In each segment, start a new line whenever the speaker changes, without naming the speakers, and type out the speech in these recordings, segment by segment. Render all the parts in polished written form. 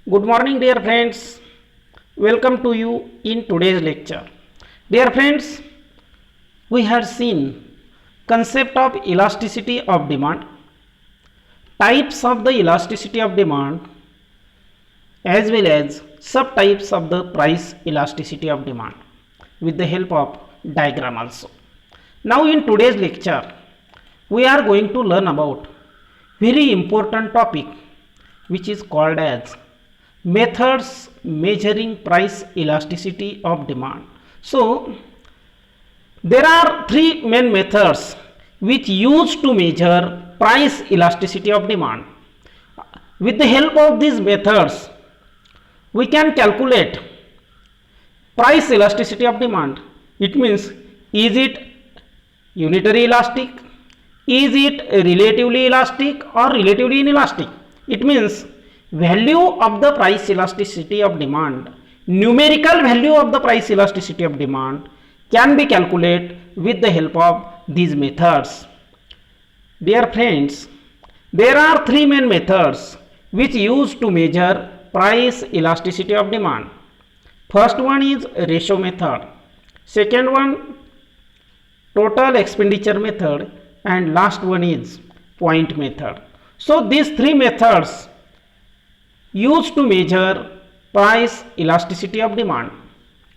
Good morning, dear friends. Welcome to you in today's lecture. Dear friends, we have seen concept of elasticity of demand, types of the elasticity of demand, as well as subtypes of the price elasticity of demand with the help of diagram also. Now in today's lecture, we are going to learn about very important topic which is called as methods measuring price elasticity of demand. So there are three main methods which used to measure price elasticity of demand. With the help of these methods, we can calculate price elasticity of demand. It means, is it unitary elastic, is it relatively elastic or relatively inelastic. It means value of the price elasticity of demand, numerical value of the price elasticity of demand can be calculated with the help of these methods. Dear friends, there are three main methods which used to measure price elasticity of demand. First one is ratio method, second one total expenditure method, and last one is point method. So these three methods used to measure price elasticity of demand.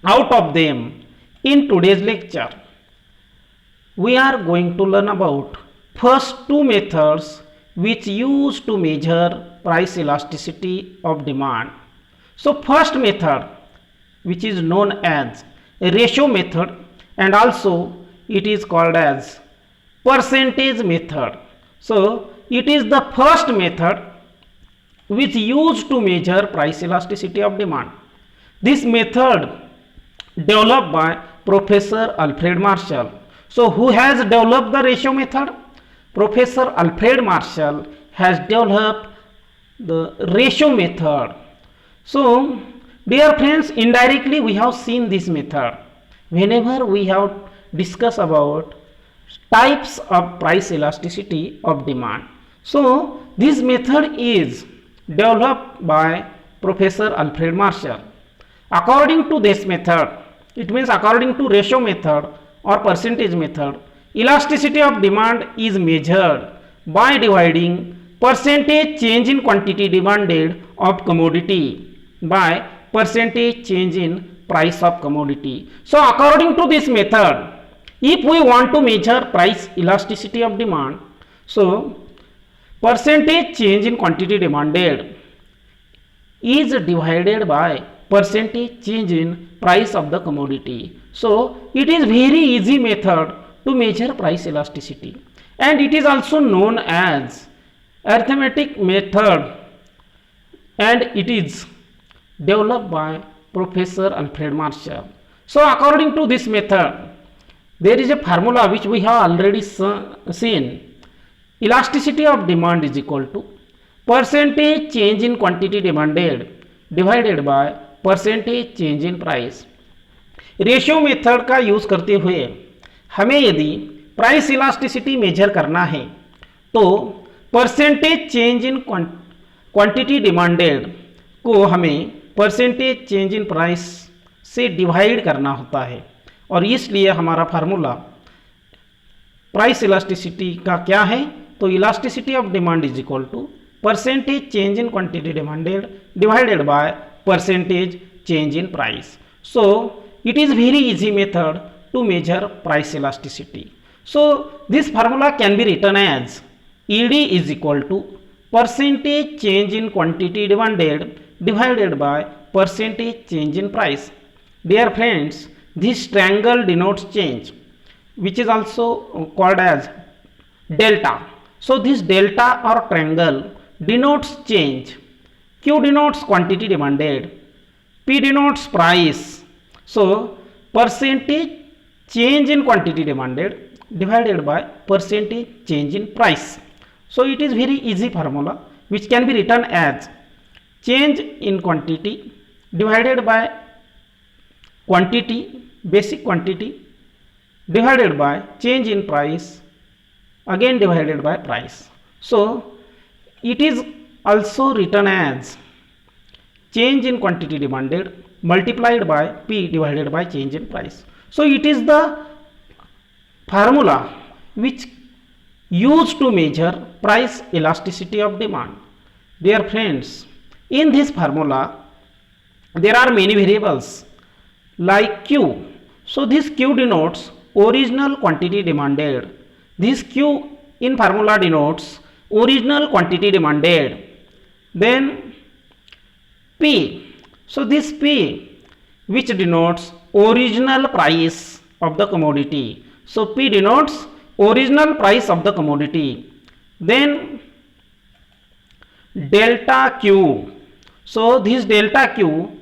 Out of them, in today's lecture, we are going to learn about first two methods which used to measure price elasticity of demand. So first method, which is known as ratio method, and also it is called as percentage method. So it is the first method which used to measure price elasticity of demand. This method developed by Professor Alfred Marshall. So who has developed the ratio method? Professor Alfred Marshall has developed the ratio method. So dear friends, indirectly we have seen this method whenever we have discussed about types of price elasticity of demand. So this method is developed by Professor Alfred Marshall. According to this method, it means according to ratio method or percentage method, elasticity of demand is measured by dividing percentage change in quantity demanded of commodity by percentage change in price of commodity. So according to this method, if we want to measure price elasticity of demand, so percentage change in quantity demanded is divided by percentage change in price of the commodity. So it is very easy method to measure price elasticity, and it is also known as arithmetic method, and it is developed by Professor Alfred Marshall. So according to this method, there is a formula which we have already seen. Elasticity of demand is equal to percentage change in quantity demanded divided by percentage change in price. Ratio method का use करते हुए हमें यदि price elasticity major करना है तो percentage change in quantity demanded को हमें परसेंटेज चेंज इन प्राइस से डिवाइड करना होता है, और इसलिए हमारा फार्मूला प्राइस इलास्टिसिटी का क्या है, तो elasticity of demand is equal to percentage change in quantity demanded divided by percentage change in price. So it is very easy method to measure price elasticity. So this formula can be written as ED is equal to percentage change in quantity demanded divided by percentage change in price. Dear friends, this triangle denotes change, which is also called as delta. So this delta or triangle denotes change. Q denotes quantity demanded, P denotes price. So percentage change in quantity demanded divided by percentage change in price. So it is very easy formula which can be written as change in quantity divided by quantity, basic quantity, divided by change in price, again divided by price. So it is also written as change in quantity demanded multiplied by P divided by change in price. So it is the formula which used to measure price elasticity of demand. Dear friends, in this formula there are many variables like Q. So this Q denotes original quantity demanded. This Q in formula denotes original quantity demanded. Then P. So this P which denotes original price of the commodity. So P denotes original price of the commodity. Then delta Q. So this delta Q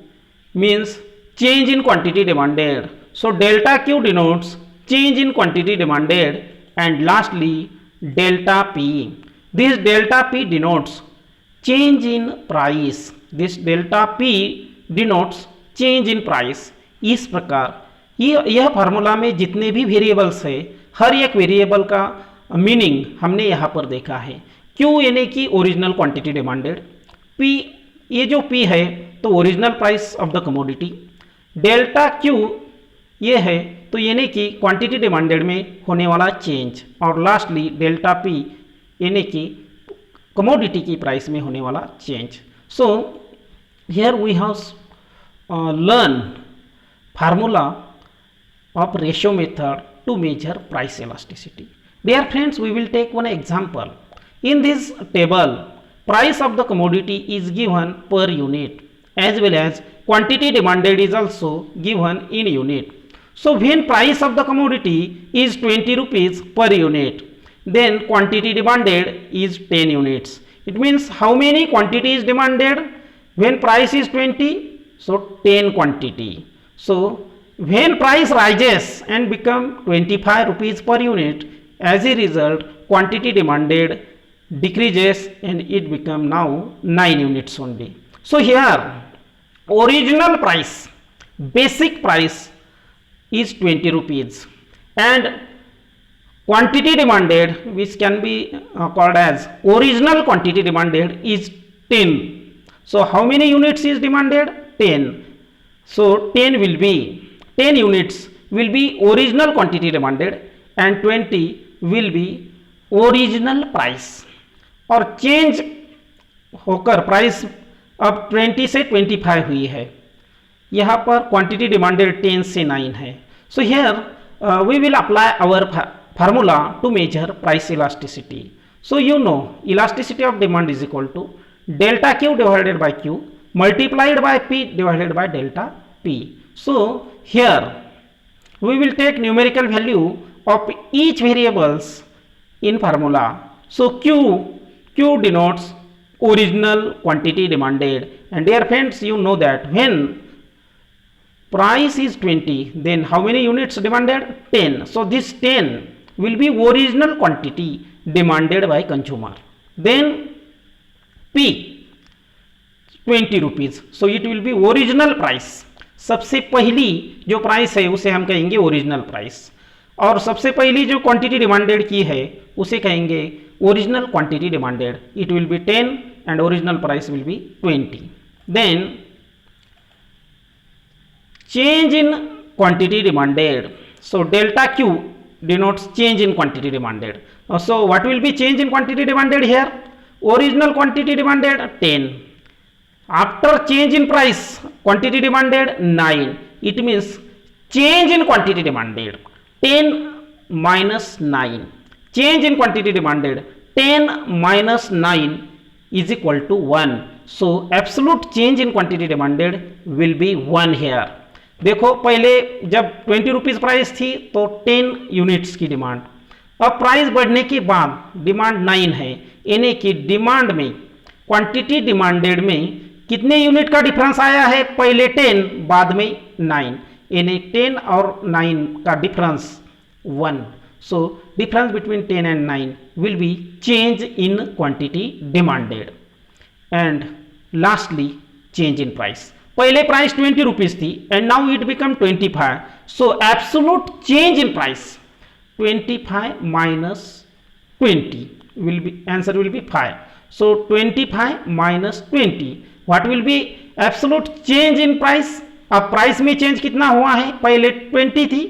means change in quantity demanded. So delta Q denotes change in quantity demanded. And lastly delta P. This delta P denotes change in price. This delta P denotes change in price. इस प्रकार यह formula में जितने भी variables है हर एक variable का meaning हमने यहाँ पर देखा है. Q यानी कि ओरिजिनल क्वांटिटी डिमांडेड, P ये जो P है तो original price of the commodity, delta Q ये है तो यानी कि क्वांटिटी डिमांडेड में होने वाला चेंज, और लास्टली डेल्टा P यानी कि कमोडिटी की प्राइस में होने वाला change. So here we have learn formula of ratio method to measure price elasticity. Dear friends, we will take one example. In this table, price of the commodity is given per unit as well as quantity demanded is also given in unit. So when price of the commodity is 20 rupees per unit, then quantity demanded is 10 units. It means how many quantity is demanded when price is 20? So 10 quantity. So when price rises and become 25 rupees per unit, as a result quantity demanded decreases and it become now 9 units only. So here original price, basic price is 20 rupees and quantity demanded, which can be called as original quantity demanded, is 10. So how many units is demanded? 10. So 10 units will be original quantity demanded and 20 will be original price. और change होकर price अब 20 से 25 हुई है. यहाँ पर quantity demanded 10 से 9 है. So here we will apply our formula to measure price elasticity. So you know elasticity of demand is equal to delta Q divided by Q multiplied by P divided by delta P. So here we will take numerical value of each variables in formula. So Q denotes original quantity demanded, and dear friends, you know that when price is 20, then how many units demanded? 10. So this 10 will be original quantity demanded by consumer. Then P 20 rupees. So it will B original price. सबसे पहली जो price है उसे हम कहेंगे original price, और सबसे पहली जो क्वांटिटी डिमांडेड की है उसे कहेंगे original quantity demanded. It will be 10 and original price will be 20. Then change in quantity demanded. So delta Q denotes change in quantity demanded. So what will be change in quantity demanded here? Original quantity demanded 10. After change in price, quantity demanded 9. It means change in quantity demanded 10 minus 9. Change in quantity demanded 10 minus 9 is equal to 1. So absolute change in quantity demanded will be 1 here. देखो पहले जब 20 rupees price थी तो 10 units की demand, अब price बढ़ने के बाद डिमांड 9 है, यानी कि डिमांड में क्वांटिटी डिमांडेड में कितने यूनिट का डिफरेंस आया है? पहले 10 बाद में 9, यानी 10 और 9 का difference 1. So difference between 10 and 9 will be change in quantity demanded. And lastly change in price. पहले प्राइस 20 रुपीज़ थी and now it become 25. So absolute change in price 25 minus 20 will be, answer will be 5. So 25 minus 20, what will be absolute change in price, अब price में change कितना हुआ है, पहले 20 थी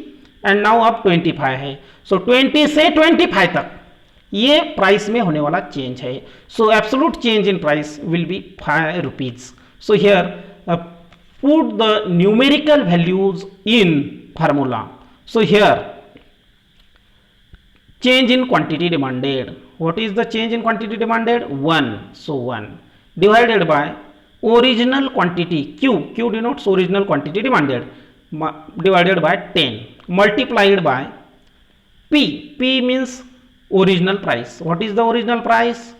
and now अब 25 है। सो 20 से 25 तक ये प्राइस में होने वाला चेंज है। सो absolute change in price will be 5 rupees. So here put the numerical values in formula. So here change in quantity demanded, what is the change in quantity demanded, 1, so 1 divided by original quantity, q denotes original quantity demanded, divided by 10 multiplied by p means original price. What is the original price,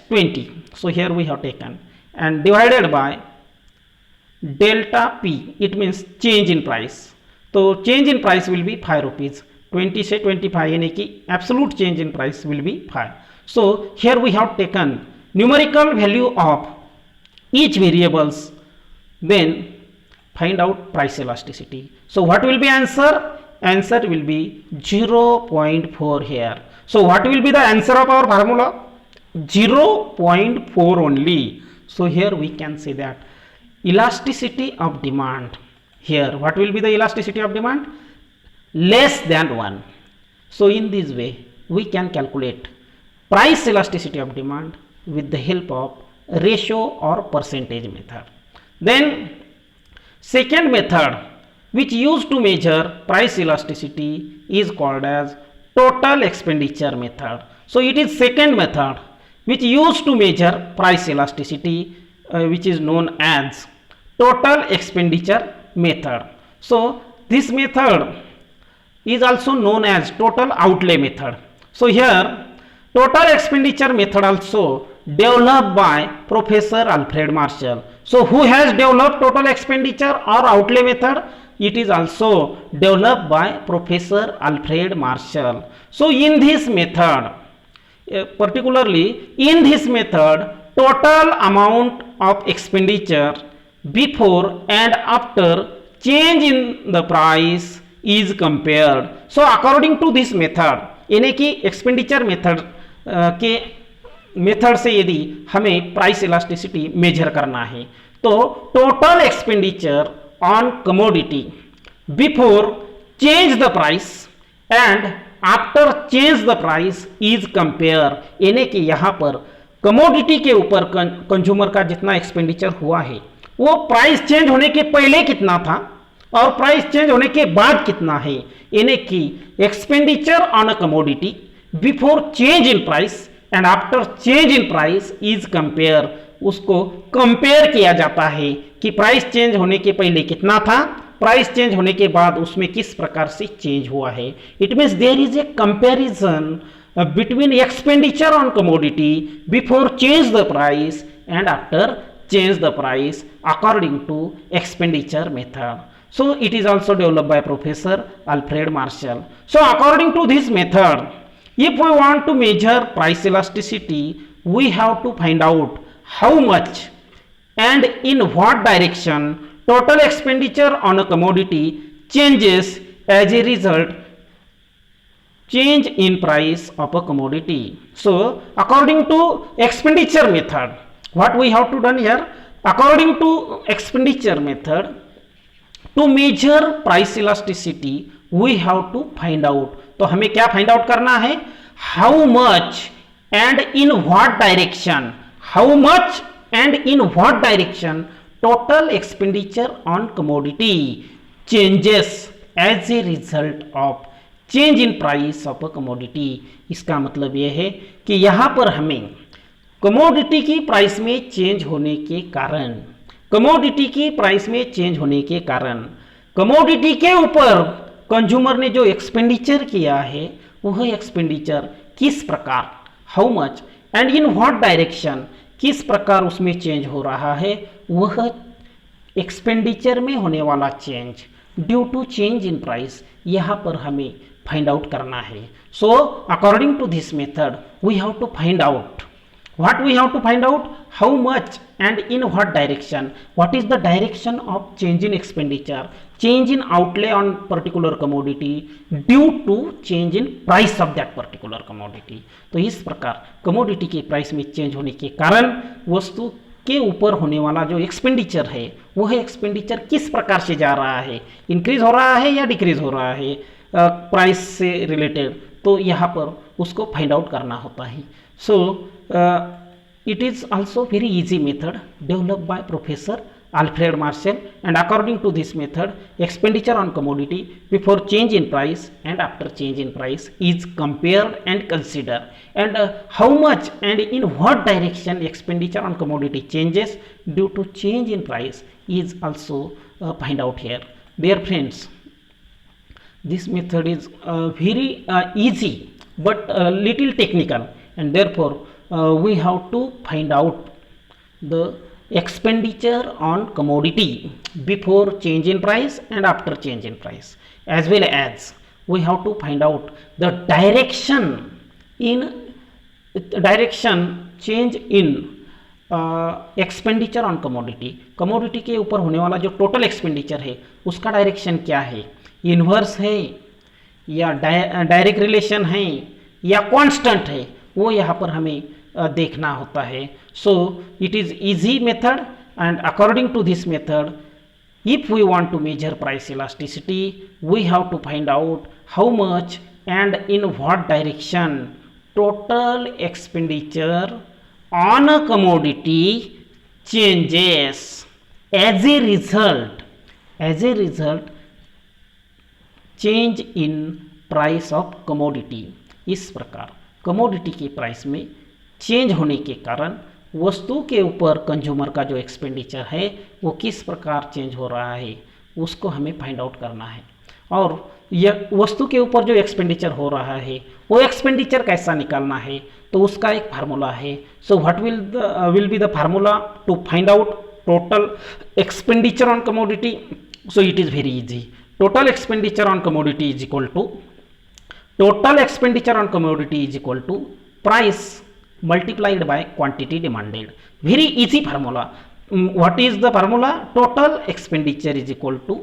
20. So here we have taken and divided by delta p, it means change in price. So change in price will be 5 rupees, 20 से 25 यानी कि absolute change in price will be 5. So here we have taken numerical value of each variables, then find out price elasticity. So what will be answer, answer will be 0.4 here. So what will be the answer of our formula, 0.4 only. So here we can say that elasticity of demand, here what will be the elasticity of demand, less than 1. So in this way we can calculate price elasticity of demand with the help of ratio or percentage method. Then second method which used to measure price elasticity is called as total expenditure method. So it is second method which used to measure price elasticity, which is known as total expenditure method. So this method is also known as total outlay method. So here total expenditure method also developed by Professor Alfred Marshall. So who has developed total expenditure or outlay method? It is also developed by Professor Alfred Marshall. So in this method, particularly in this method, total amount of expenditure before and after change in the price is compared. So according to this method, यानी कि expenditure method के method से यदि हमें price elasticity major करना है तो total expenditure on commodity before change the price and after change the price is compare, यानी कि यहाँ पर कमोडिटी के ऊपर कंज्यूमर का जितना एक्सपेंडिचर हुआ है वो प्राइस चेंज होने के पहले कितना था और प्राइस चेंज होने के बाद कितना है, यानी कि expenditure on a commodity before change in price and after change in price is compare, उसको कंपेयर किया जाता है कि प्राइस चेंज होने के पहले कितना था, प्राइस चेंज होने के बाद उसमें किस प्रकार से चेंज हुआ है. It means there is a comparison between expenditure on commodity before change the price and after change the price according to expenditure method. So it is also developed by Professor Alfred Marshall. So according to this method, if we want to measure price elasticity, we have to find out how much and in what direction total expenditure on a commodity changes as a result change in price of a commodity. So according to expenditure method, what we have to done here, according to expenditure method, to measure price elasticity we have to find out. तो हमें क्या find out करना है, how much and in what direction, how much and in what direction total expenditure on commodity changes as a result of change in price of a commodity. इसका मतलब यह है कि यहाँ पर हमें कमोडिटी की प्राइस में चेंज होने के कारण, कमोडिटी की प्राइस में चेंज होने के कारण कमोडिटी के ऊपर कंज्यूमर ने जो एक्सपेंडिचर किया है वह एक्सपेंडिचर किस प्रकार, how much and in what direction, किस प्रकार उसमें चेंज हो रहा है, वह एक्सपेंडिचर में होने वाला change due to change in price यहाँ पर हमें फाइंड आउट करना है. So according to this method we have to find out, what we have to find out, how much and in what direction, what is the direction of change in expenditure, change in outlay on particular commodity due to change in price of that particular commodity. तो इस प्रकार commodity के price में change होने के कारण वस्तु के ऊपर होने वाला जो एक्सपेंडिचर है वह एक्सपेंडिचर किस प्रकार से जा रहा है, इंक्रीज हो रहा है या डिक्रीज हो रहा है प्राइस से रिलेटेड, तो यहाँ पर उसको फाइंड आउट करना होता है. सो it is also very easy method developed by Professor Alfred Marshall, and according to this method expenditure on commodity before change in price and after change in price is compared and considered, and how much and in what direction expenditure on commodity changes due to change in price is also find out here. Dear friends, this method is very easy but little technical, and therefore we have to find out the expenditure on commodity before change in price and after change in price, as well as we have to find out the direction change in expenditure on commodity. Commodity के ऊपर होने वाला जो total expenditure है उसका direction क्या है, inverse है या डायरेक्ट रिलेशन है या कांस्टेंट है, वो यहाँ पर हमें देखना होता है. So it is easy method, and according to this method if we want to measure price elasticity we have to find out how much and in what direction total expenditure on a commodity changes as a result change in price of commodity. इस प्रकार commodity की price में change होने के कारण वस्तु के ऊपर कंज्यूमर का जो एक्सपेंडिचर है वो किस प्रकार चेंज हो रहा है उसको हमें फाइंड आउट करना है. और यह वस्तु के ऊपर जो एक्सपेंडिचर हो रहा है वो एक्सपेंडिचर कैसा निकालना है, तो उसका एक फार्मूला है. So what will be the formula to find out total expenditure on commodity. So it is very easy. Total expenditure on commodity is equal to price multiplied by quantity demanded. Very easy formula. What is the formula? Total expenditure is equal to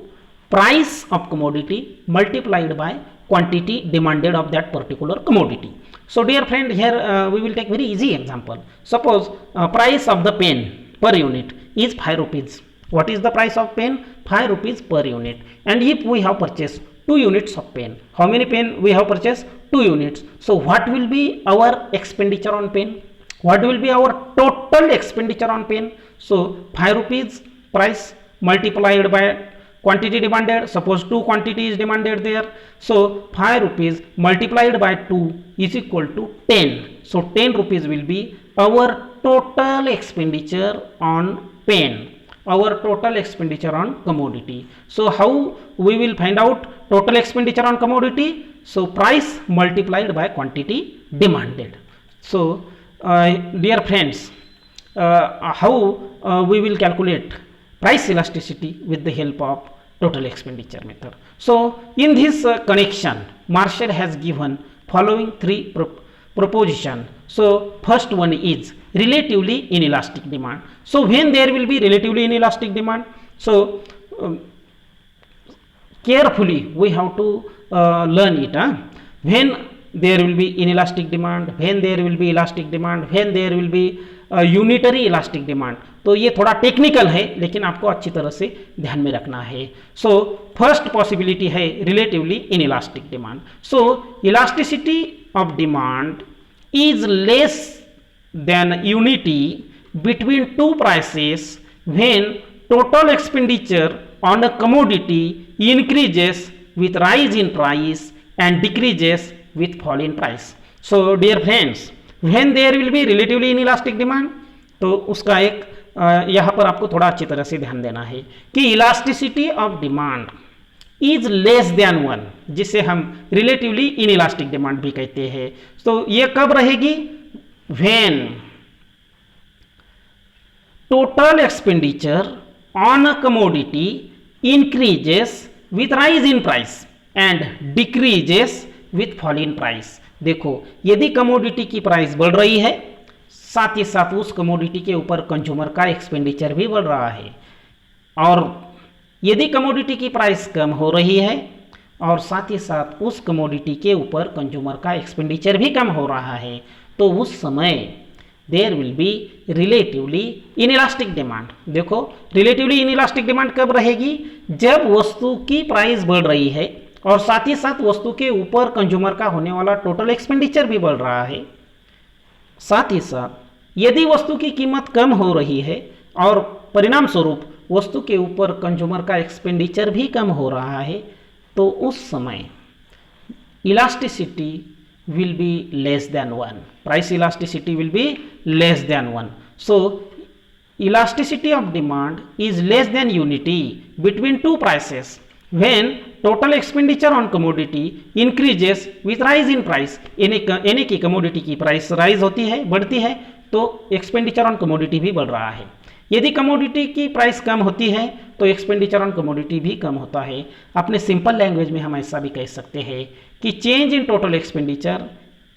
price of commodity multiplied by quantity demanded of that particular commodity. So dear friend, here we will take very easy example. Suppose price of the pen per unit is 5 rupees. What is the price of pen? 5 rupees per unit. And if we have purchased 2 units of pen, how many pen we have purchased? 2 units. So what will be our expenditure on pen? What will be our total expenditure on pen? So 5 rupees price multiplied by quantity demanded. Suppose 2 quantity is demanded there. So 5 rupees multiplied by 2 is equal to 10. So 10 rupees will be our total expenditure on pen, our total expenditure on commodity. So how we will find out total expenditure on commodity? So price multiplied by quantity demanded. So dear friends, how we will calculate price elasticity with the help of total expenditure method. So in this connection Marshall has given following 3 proposition. So first one is relatively inelastic demand. So when there will be relatively inelastic demand, so carefully we have to learn it. When there will be inelastic demand, when there will be elastic demand, when there will be unitary elastic demand. तो ये थोड़ा technical है लेकिन आपको अच्छी तरह से ध्यान में रखना है. सो फर्स्ट पॉसिबिलिटी है relatively inelastic demand. So elasticity of demand is less than unity between 2 prices when total expenditure on a commodity increases with rise in price and decreases with fall in price. So dear friends, when there will be relatively inelastic demand, तो उसका एक यहाँ पर आपको थोड़ा अच्छी तरह से ध्यान देना है कि elasticity of demand is less than 1, जिसे हम रिलेटिवली इनइलास्टिक डिमांड भी कहते हैं. तो ये कब रहेगी? When total expenditure on a commodity increases with rise in price and decreases with fall in price. देखो, यदि कमोडिटी की प्राइस बढ़ रही है साथ ही साथ उस कमोडिटी के ऊपर कंज्यूमर का एक्सपेंडिचर भी बढ़ रहा है, और यदि कमोडिटी की प्राइस कम हो रही है और साथ ही साथ उस कमोडिटी के ऊपर कंज्यूमर का एक्सपेंडिचर भी कम हो रहा है, तो उस समय there will be relatively inelastic demand. देखो रिलेटिवली इनइलास्टिक डिमांड कब रहेगी, जब वस्तु की प्राइस बढ़ रही है और साथ ही साथ वस्तु के ऊपर कंज्यूमर का होने वाला टोटल एक्सपेंडिचर भी बढ़ रहा है। साथ ही साथ यदि वस्तु की कीमत कम हो रही है और परिणाम स्वरूप वस्तु के ऊपर कंज्यूमर का एक्सपेंडिचर भी कम हो रहा है, तो उस समय elasticity will be less than 1. Price elasticity will be less than 1. So elasticity of demand is less than unity between two prices when total expenditure on commodity increases with rise in price. यानी कि commodity की price rise होती है, बढ़ती है, तो expenditure on commodity भी बढ़ रहा है। यदि कमोडिटी की प्राइस कम होती है तो एक्सपेंडिचर ऑन कमोडिटी भी कम होता है। अपने सिंपल लैंग्वेज में हम ऐसा भी कह सकते हैं कि change in total expenditure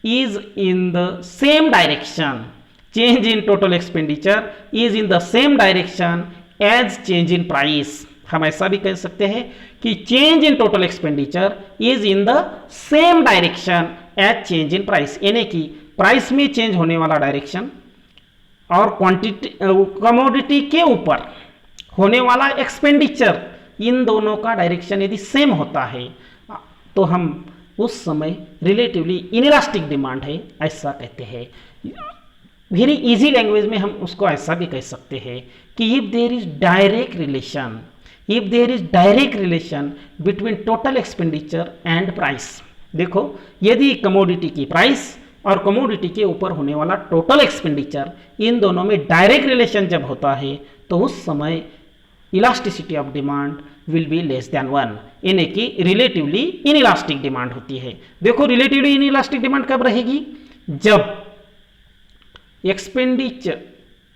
is in the same direction, change in total expenditure is in the same direction as change in price. हम ऐसा भी कह सकते हैं कि change in total expenditure is in the same direction as change in price, यानी कि price में चेंज होने वाला डायरेक्शन और क्वांटिटी कमोडिटी के ऊपर होने वाला एक्सपेंडिचर, इन दोनों का डायरेक्शन यदि सेम होता है तो हम उस समय रिलेटिवली इनइलास्टिक डिमांड है ऐसा कहते हैं। वेरी इजी लैंग्वेज में हम उसको ऐसा भी कह सकते हैं कि if there is direct relation between total expenditure and price. देखो यदि कमोडिटी की प्राइस और कमोडिटी के ऊपर होने वाला टोटल एक्सपेंडिचर, इन दोनों में डायरेक्ट रिलेशन जब होता है तो उस समय elasticity of demand will be less than 1, यानी कि रिलेटिवली इनइलास्टिक डिमांड होती है। देखो रिलेटिवली इनइलास्टिक डिमांड कब रहेगी, जब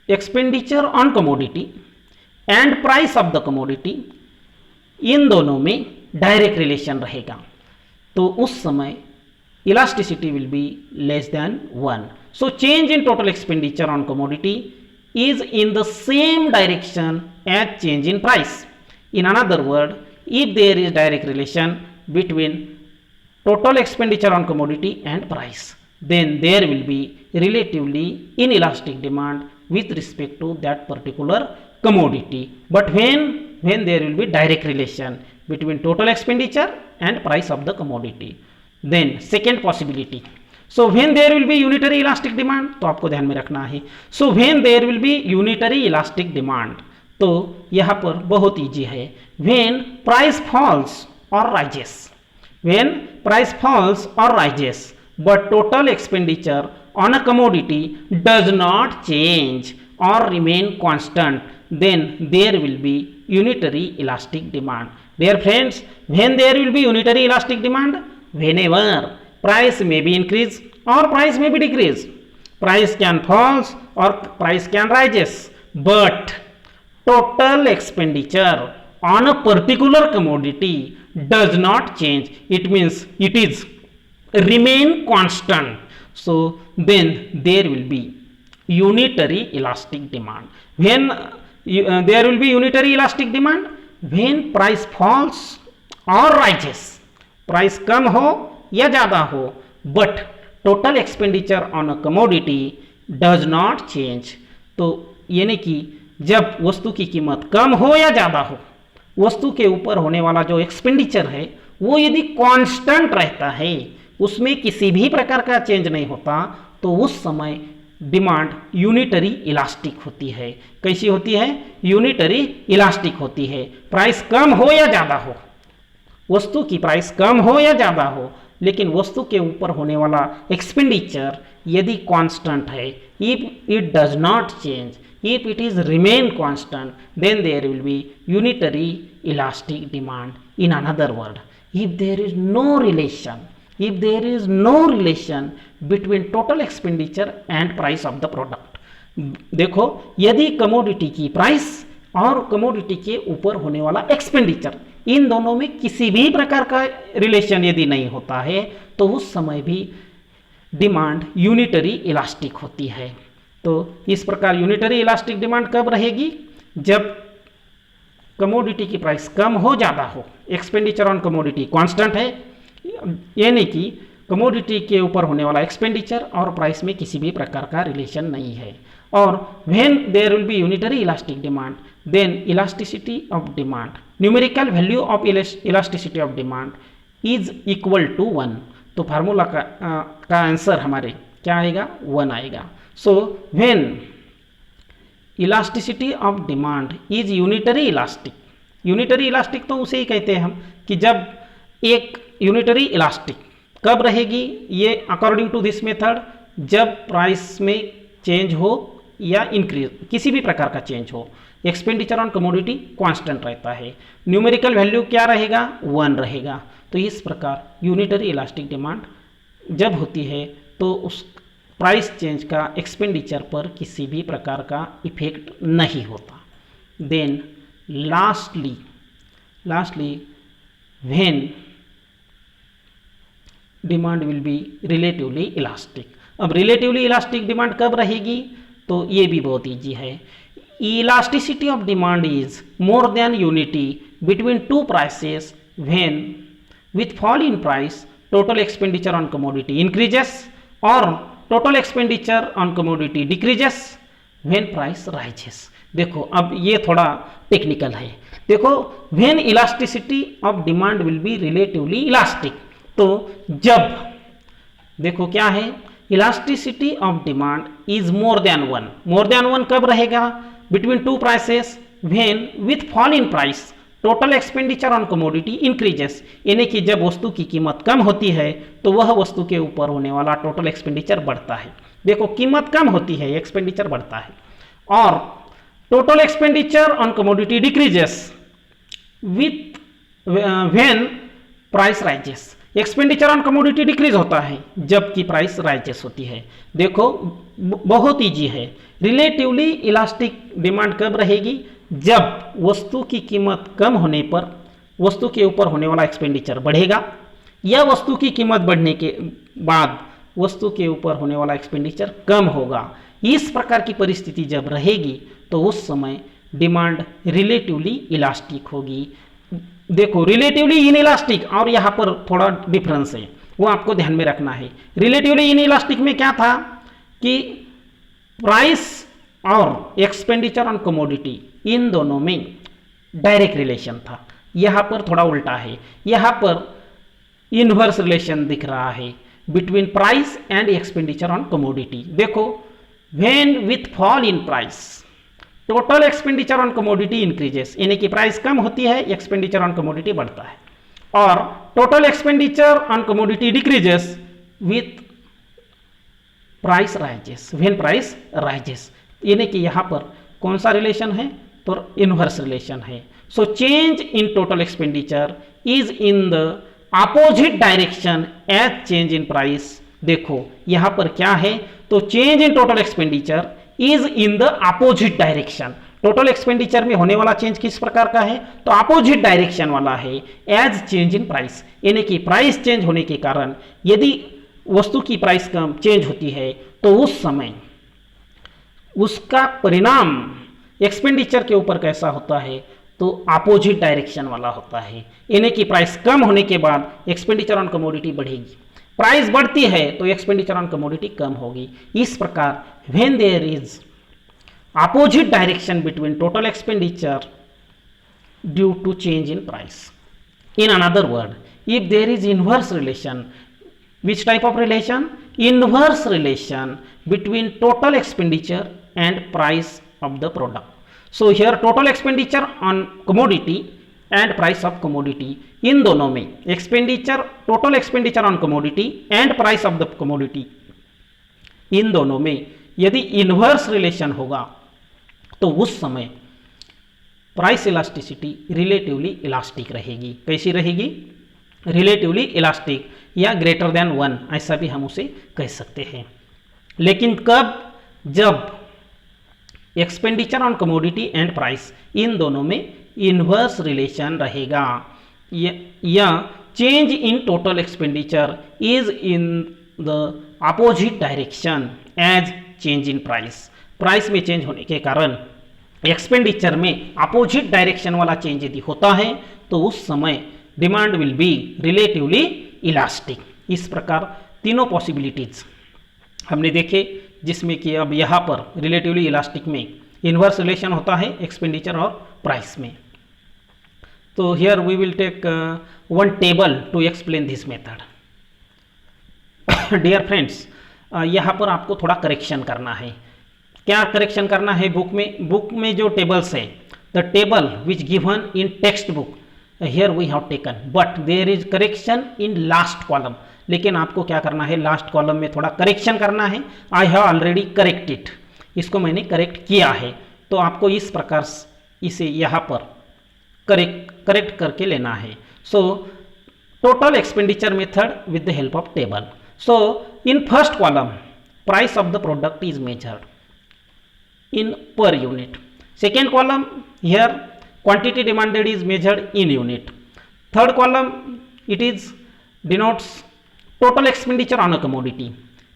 expenditure on commodity and price of the commodity, इन दोनों में डायरेक्ट रिलेशन रहेगा, तो उस समय elasticity will be less than 1. So change in total expenditure on commodity is in the same direction as change in price. In another word, if there is direct relation between total expenditure on commodity and price, then there will be relatively inelastic demand with respect to that particular commodity. But when there will be direct relation between total expenditure and price of the commodity. Then second possibility, so when there will be unitary elastic demand, तो आपको ध्यान में रखना है, so when there will be unitary elastic demand, तो यहाँ पर बहुत इजी है, when price falls or rises, when price falls or rises but total expenditure on a commodity does not change or remain constant, then there will be unitary elastic demand. Dear friends, when there will be unitary elastic demand, whenever price may be increase or price may be decrease, price can falls or price can rises, but total expenditure on a particular commodity does not change, it means it is remain constant, so then there will be unitary elastic demand. When there will be unitary elastic demand when price falls or rises, price कम हो या ज़्यादा हो, but total expenditure on a commodity does not change, तो यानी कि जब वस्तु की कीमत कम हो या ज़्यादा हो, वस्तु के ऊपर होने वाला जो एक्सपेंडिचर है वो यदि कांस्टेंट रहता है, उसमें किसी भी प्रकार का चेंज नहीं होता, तो उस समय डिमांड यूनिटरी इलास्टिक होती है। कैसी होती है, यूनिटरी इलास्टिक होती है। प्राइस कम हो या ज़्यादा हो, वस्तु की प्राइस कम हो या ज़्यादा हो, लेकिन वस्तु के ऊपर होने वाला एक्सपेंडिचर यदि कांस्टेंट है, if it does not change, if it is remain constant, then there will be unitary elastic demand. In another word, if there is no relation between total expenditure and price of the product. देखो यदि commodity की price और commodity के ऊपर होने वाला expenditure, इन दोनों में किसी भी प्रकार का रिलेशन यदि नहीं होता है, तो उस समय भी डिमांड यूनिटरी इलास्टिक होती है। तो इस प्रकार यूनिटरी इलास्टिक डिमांड कब रहेगी, जब कमोडिटी की प्राइस कम हो ज़्यादा हो, एक्सपेंडिचर ऑन कमोडिटी कांस्टेंट है, यानी कि कमोडिटी के ऊपर होने वाला एक्सपेंडिचर और प्राइस में किसी भी प्रकार का रिलेशन नहीं है। और when there will be unitary elastic demand then elasticity of demand, numerical value of elasticity of demand is equal to 1। तो फार्मूला का आंसर हमारे क्या आएगा, 1 आएगा। So when elasticity of demand is unitary elastic, unitary elastic तो उसे ही कहते हैं हम कि जब एक यूनिटरी इलास्टिक कब रहेगी, ये अकॉर्डिंग टू दिस मेथड जब प्राइस में चेंज हो या इंक्रीज, किसी भी प्रकार का चेंज हो, एक्सपेंडिचर ऑन कमोडिटी कांस्टेंट रहता है, न्यूमेरिकल वैल्यू क्या रहेगा, 1 रहेगा। तो इस प्रकार यूनिटरी इलास्टिक डिमांड जब होती है तो उस प्राइस चेंज का एक्सपेंडिचर पर किसी भी प्रकार का इफेक्ट नहीं होता। Then lastly when demand will be relatively elastic. अब रिलेटिवली इलास्टिक डिमांड कब रहेगी, तो ये भी बहुत ईजी है। Elasticity of demand is more than unity between two prices when with fall in price total expenditure on commodity increases और total expenditure on commodity decreases when price rises. देखो अब ये थोड़ा टेक्निकल है। देखो when elasticity of demand will be relatively elastic, तो जब देखो क्या है, elasticity of demand is more then 1, more than 1 कब रहेगा, between two prices when with fall in price total expenditure on commodity increases, यानी कि जब वस्तु की कीमत कम होती है तो वह वस्तु के ऊपर होने वाला टोटल एक्सपेंडिचर बढ़ता है। देखो कीमत कम होती है, एक्सपेंडिचर बढ़ता है, और total expenditure on commodity decreases with when price rises, expenditure on commodity decrease होता है जबकि प्राइस राइजेस होती है। देखो बहुत इजी है, रिलेटिवली इलास्टिक डिमांड कब रहेगी, जब वस्तु की कीमत कम होने पर वस्तु के ऊपर होने वाला एक्सपेंडिचर बढ़ेगा या वस्तु की कीमत बढ़ने के बाद वस्तु के ऊपर होने वाला एक्सपेंडिचर कम होगा। इस प्रकार की परिस्थिति जब रहेगी तो उस समय डिमांड रिलेटिवली इलास्टिक होगी। देखो रिलेटिवली इनइलास्टिक और यहाँ पर थोड़ा डिफरेंस है, वो आपको ध्यान में रखना है। रिलेटिवली इनइलास्टिक में क्या था कि प्राइस और एक्सपेंडिचर ऑन कमोडिटी इन दोनों में डायरेक्ट रिलेशन था, यहाँ पर थोड़ा उल्टा है, यहाँ पर इनवर्स रिलेशन दिख रहा है between price and expenditure on commodity. देखो when with fall in price total expenditure on commodity increases, यानी कि प्राइस कम होती है, एक्सपेंडिचर ऑन कमोडिटी बढ़ता है, और total expenditure on commodity decreases with price rises, when price rises, यानी कि यहाँ पर कौन सा रिलेशन है, तो इनवर्स रिलेशन है। So change in total expenditure is in the opposite direction as change in price. देखो यहाँ पर क्या है, तो change in total expenditure is in the opposite direction, total expenditure में होने वाला चेंज किस प्रकार का है, तो अपोजिट डायरेक्शन वाला है एज चेंज इन प्राइस, यानी कि प्राइस चेंज होने के कारण यदि वस्तु की प्राइस कम चेंज होती है तो उस समय उसका परिणाम एक्सपेंडिचर के ऊपर कैसा होता है, तो अपोजिट डायरेक्शन वाला होता है, यानी कि प्राइस कम होने के बाद एक्सपेंडिचर ऑन कमोडिटी बढ़ेगी, प्राइस बढ़ती है तो एक्सपेंडिचर ऑन कमोडिटी कम होगी। इस प्रकार when there is opposite direction between total expenditure due to change in price, in another word if there is inverse relation, which type of relation, inverse relation between total expenditure and price of the product. So here total expenditure on commodity and price of commodity, इन दोनों में expenditure, total expenditure on commodity and price of the commodity, इन दोनों में यदि inverse relation होगा तो उस समय प्राइस इलास्टिसिटी रिलेटिवली इलास्टिक रहेगी। कैसी रहेगी, रिलेटिवली इलास्टिक या ग्रेटर देन 1, ऐसा भी हम उसे कह सकते हैं। लेकिन कब, जब expenditure on commodity and price इन दोनों में इनवर्स रिलेशन रहेगा या change in total expenditure is in the opposite direction as change in price, price में चेंज होने के कारण एक्सपेंडिचर में अपोजिट डायरेक्शन वाला चेंज यदि होता है तो उस समय demand will be relatively elastic. इस प्रकार तीनों पॉसिबिलिटीज हमने देखे, जिसमें कि अब यहाँ पर रिलेटिवली इलास्टिक में इन्वर्स रिलेशन होता है एक्सपेंडिचर और प्राइस में। तो here we will take one table to explain this method. Dear friends, यहाँ पर आपको थोड़ा करेक्शन करना है। क्या करेक्शन करना है? बुक में जो टेबल्स है, the table which given in text book here we have taken, but there is correction in last column. लेकिन आपको क्या करना है? लास्ट कॉलम में थोड़ा करेक्शन करना है। आई हैव ऑलरेडी करेक्टेड, इसको मैंने करेक्ट किया है। तो आपको इस प्रकार इसे यहाँ पर करेक्ट करके लेना है। So total expenditure method with the help of table. So in first column, price of the product is measured in per unit. Second column, here quantity demanded is measured in unit. Third column, it is denotes total expenditure on a commodity.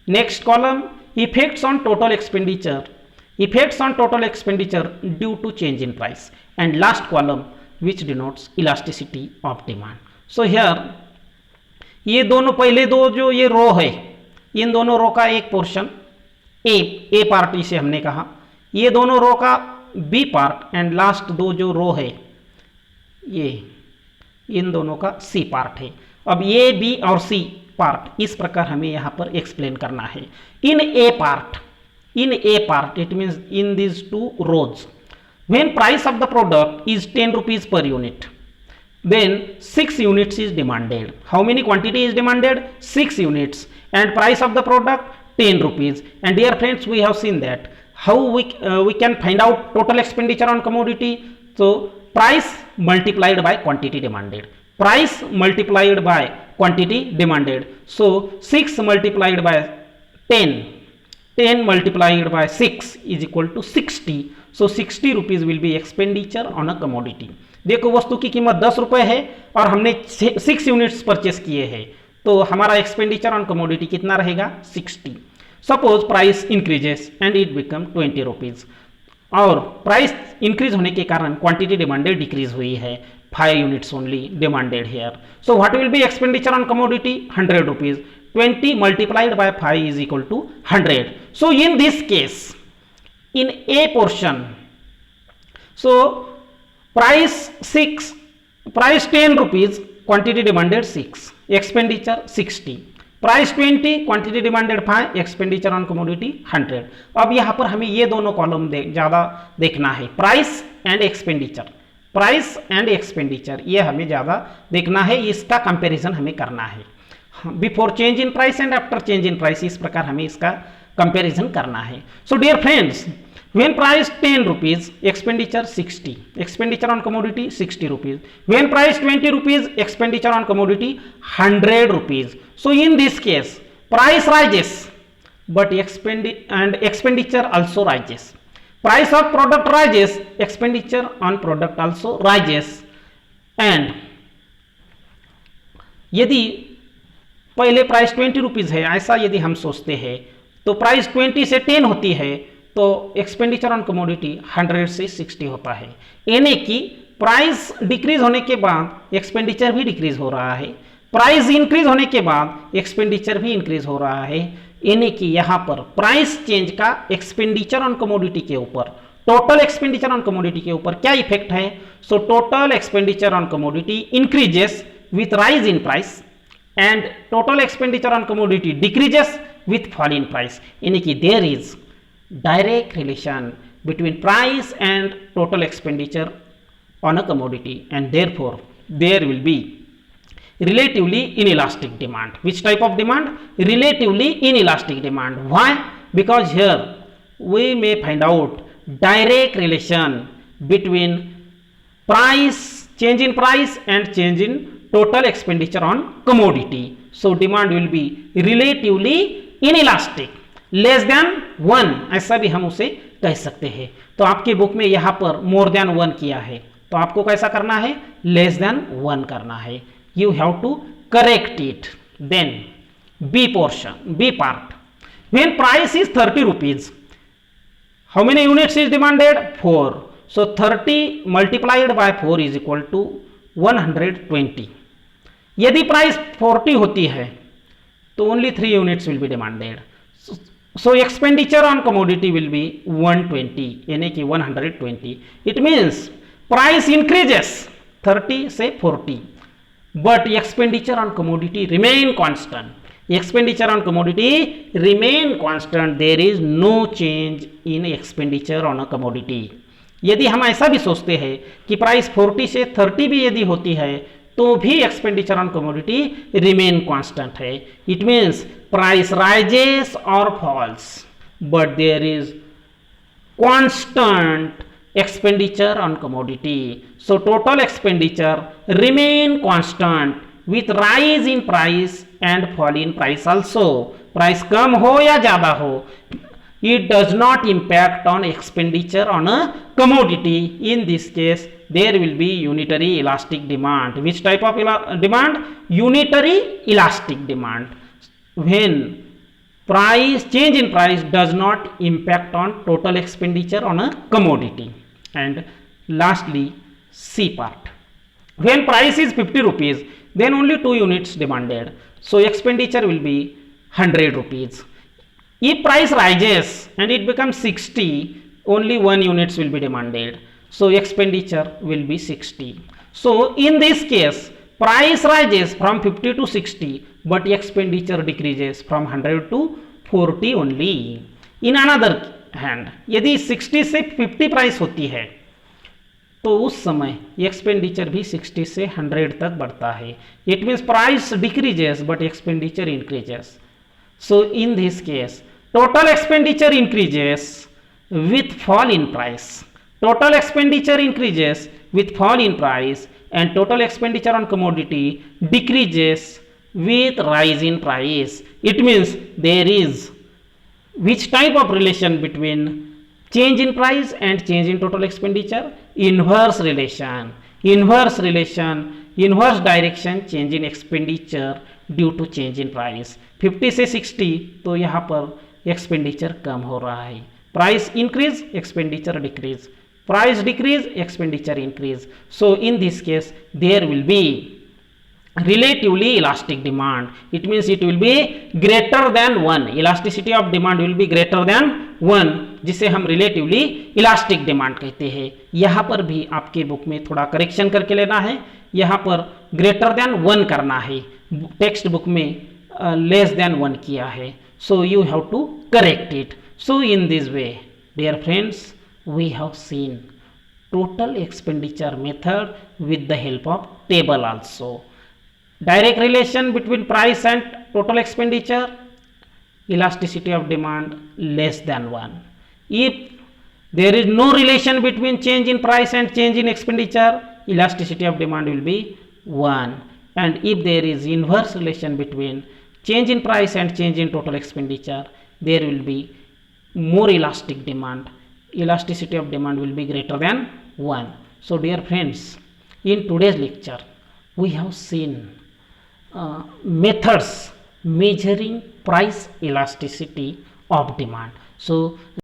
Next column, effects on total expenditure due to change in price. And last column, which denotes elasticity of demand. So here ये दोनों पहले दो जो ये रो है, इन दोनों रो का एक पोर्शन ए पार्ट इसे हमने कहा, ये दोनों रो का बी पार्ट, एंड लास्ट दो जो रो है ये इन दोनों का सी पार्ट है। अब ए बी और सी पार्ट इस प्रकार हमें यहाँ पर एक्सप्लेन करना है। In A part it means in this two rows, when price of the product is 10 rupees per unit, then 6 units is demanded. How many quantity is demanded? 6 units, and price of the product 10 rupees. And dear friends, we have seen that how we can find out total expenditure on commodity. So price multiplied by quantity demanded, price multiplied by quantity demanded. So 6 multiplied by 10 multiplied by 6 is equal to 60. So 60 rupees will be expenditure on a commodity. देखो, वस्तु की कीमत 10 रुपये है और हमने 6 units purchase किए हैं, तो हमारा एक्सपेंडिचर ऑन कमोडिटी कितना रहेगा? 60। Suppose price increases and it become 20 rupees, और प्राइस इंक्रीज होने के कारण क्वांटिटी डिमांडेड डिक्रीज हुई है, 5 units only demanded here. So what will B expenditure on commodity? 100 rupees. 20 multiplied by 5 is equal to 100. So in this case, in A portion, so price 10 rupees, quantity demanded 6, expenditure 60. Price 20, quantity demanded 5, expenditure on commodity 100. अब यहाँ पर हमें ये दोनों column ज़्यादा देखना है, price and expenditure, ये हमें ज़्यादा देखना है, इसका कंपैरिजन हमें करना है। Before change in price and after change in price, इस प्रकार हमें इसका कंपैरिजन करना है। So dear friends, when price 10 rupees, expenditure 60, expenditure on commodity 60 rupees. When price 20 rupees, expenditure on commodity 100 rupees. So in this case, price rises, but expenditure also rises. Price of product rises, expenditure on product also rises. And यदि पहले price 20 rupees है, ऐसा यदि हम सोचते हैं, तो price 20 से 10 होती है, तो एक्सपेंडिचर ऑन कमोडिटी 100 से 60 होता है। यानी कि प्राइस डिक्रीज होने के बाद एक्सपेंडिचर भी डिक्रीज हो रहा है, प्राइस इंक्रीज होने के बाद एक्सपेंडिचर भी इंक्रीज हो रहा है। यानी कि यहाँ पर प्राइस चेंज का एक्सपेंडिचर ऑन कमोडिटी के ऊपर, टोटल एक्सपेंडिचर ऑन कमोडिटी के ऊपर क्या इफेक्ट है? So total expenditure on commodity increases with rise in price, and total expenditure on commodity decreases with fall in price. यानी कि there is direct relation between price and total expenditure on a commodity, and therefore there will be relatively inelastic demand. Which type of demand? Relatively inelastic demand. Why? Because here we may find out direct relation between price, change in price and change in total expenditure on commodity. So demand will be relatively inelastic, less than 1, ऐसा भी हम उसे कह सकते हैं। तो आपकी book में यहाँ पर मोर देन 1 किया है, तो आपको कैसा करना है? लेस देन 1 करना है। You have to correct it. Then B portion, B part, when price is 30 rupees, how many units is demanded? 4. So 30 multiplied by 4 is equal to 120। यदि प्राइस 40 होती है तो only 3 units will be demanded. So expenditure on commodity will be 120, यानी कि 120. It means price increases 30 से 40, but expenditure on commodity remain constant. Expenditure on commodity remain constant. There is no change in expenditure on a commodity. यदि हम ऐसा भी सोचते हैं कि प्राइस 40 से 30 भी यदि होती है तो भी expenditure on commodity remain constant है. इट मीन्स प्राइस राइजेस और falls but there is constant expenditure on commodity. So total expenditure remain constant with rise in price and fall in price also. Price कम हो या ज़्यादा हो, it does not impact on expenditure on a commodity. In this case there will be unitary elastic demand. Which type of demand? Unitary elastic demand. When price change in price does not impact on total expenditure on a commodity. And lastly, C part. When price is 50 rupees, then only 2 units demanded. So expenditure will be 100 rupees. If price rises and it becomes 60, only 1 units will be demanded. So expenditure will be 60. So in this case, price rises from 50 to 60, but expenditure decreases from 100 to 40 only. In another hand, यदि 60 से 50 price होती है तो उस समय expenditure भी 60 से 100 तक बढ़ता है. It means price decreases but expenditure increases. So in this case total expenditure increases with fall in price. Total expenditure increases with fall in price and total expenditure on commodity decreases with rise in price. It means there is which type of relation between change in price and change in total expenditure? Inverse relation. Inverse relation, inverse direction change in expenditure due to change in price. 50 से 60 तो यहाँ पर expenditure कम हो रहा है. Price increase, expenditure decrease. Price decrease, expenditure increase. So in this case there will be relatively elastic demand. It means it will be greater than 1. Elasticity of demand will be greater than 1, जिसे हम relatively elastic demand कहते हैं. यहाँ पर भी आपके book में थोड़ा करेक्शन करके लेना है. यहाँ पर greater than 1 करना है. टेक्स्ट बुक में less than 1 किया है. So you have to correct it. So in this way, dear friends, we have seen total expenditure method with the help of table also. Direct relation between price and total expenditure, elasticity of demand less than 1. If there is no relation between change in price and change in expenditure, elasticity of demand will be 1. And if there is inverse relation between change in price and change in total expenditure, there will be more elastic demand. Elasticity of demand will be greater than 1. So dear friends, in today's lecture we have seen methods measuring price elasticity of demand. So